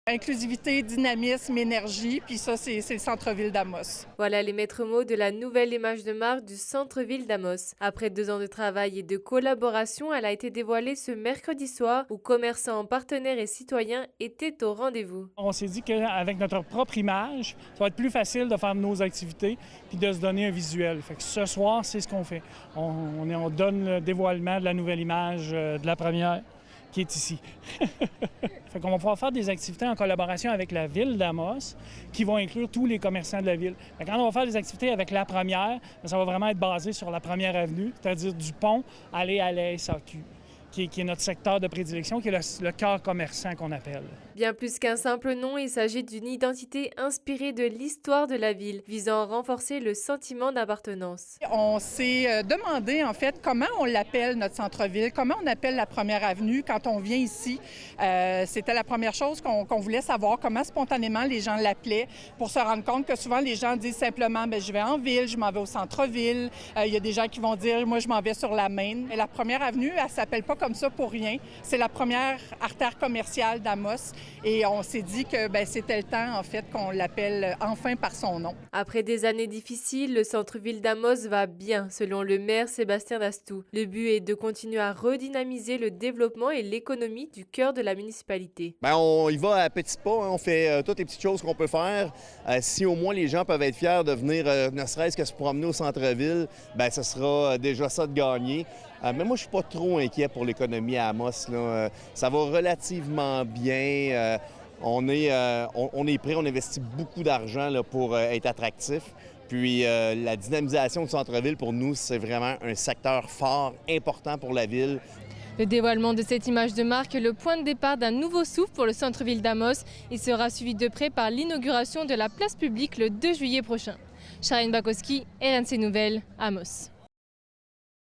Inclusivité, dynamisme, énergie, puis ça, c'est le centre-ville d'Amos. Voilà les maîtres mots de la nouvelle image de marque du centre-ville d'Amos. Après 2 ans de travail et de collaboration, elle a été dévoilée ce mercredi soir où commerçants, partenaires et citoyens étaient au rendez-vous. On s'est dit qu'avec notre propre image, ça va être plus facile de faire nos activités puis de se donner un visuel. Fait que ce soir, c'est ce qu'on fait. On donne le dévoilement de la nouvelle image de la première qui est ici. Fait qu'on va pouvoir faire des activités en collaboration avec la ville d'Amos qui vont inclure tous les commerçants de la ville. Fait que quand on va faire des activités avec la première, ça va vraiment être basé sur la première avenue, c'est-à-dire du pont aller à la SAQ. Qui est notre secteur de prédilection, qui est le cœur commerçant qu'on appelle. Bien plus qu'un simple nom, il s'agit d'une identité inspirée de l'histoire de la ville, visant à renforcer le sentiment d'appartenance. On s'est demandé, en fait, comment on l'appelle notre centre-ville, comment on appelle la première avenue quand on vient ici. C'était la première chose qu'on voulait savoir, comment spontanément les gens l'appelaient, pour se rendre compte que souvent les gens disent simplement, bien, je vais en ville, je m'en vais au centre-ville. Il y a des gens qui vont dire, moi, je m'en vais sur la Main. Mais la première avenue, elle s'appelle pas comme ça pour rien. C'est la première artère commerciale d'Amos et on s'est dit que c'était le temps en fait qu'on l'appelle enfin par son nom. Après des années difficiles, le centre-ville d'Amos va bien selon le maire Sébastien Dastou. Le but est de continuer à redynamiser le développement et l'économie du cœur de la municipalité. On y va à petits pas, hein. On fait toutes les petites choses qu'on peut faire. Si au moins les gens peuvent être fiers de venir, ne serait-ce que se promener au centre-ville, ce sera déjà ça de gagner. Mais moi, je suis pas trop inquiet pour l'économie à Amos, là. Ça va relativement bien. On est prêt, on investit beaucoup d'argent là, pour être attractif. Puis la dynamisation du centre-ville, pour nous, c'est vraiment un secteur fort, important pour la ville. Le dévoilement de cette image de marque est le point de départ d'un nouveau souffle pour le centre-ville d'Amos. Il sera suivi de près par l'inauguration de la place publique le 2 juillet prochain. Charine Bakowski, RNC Nouvelles, Amos.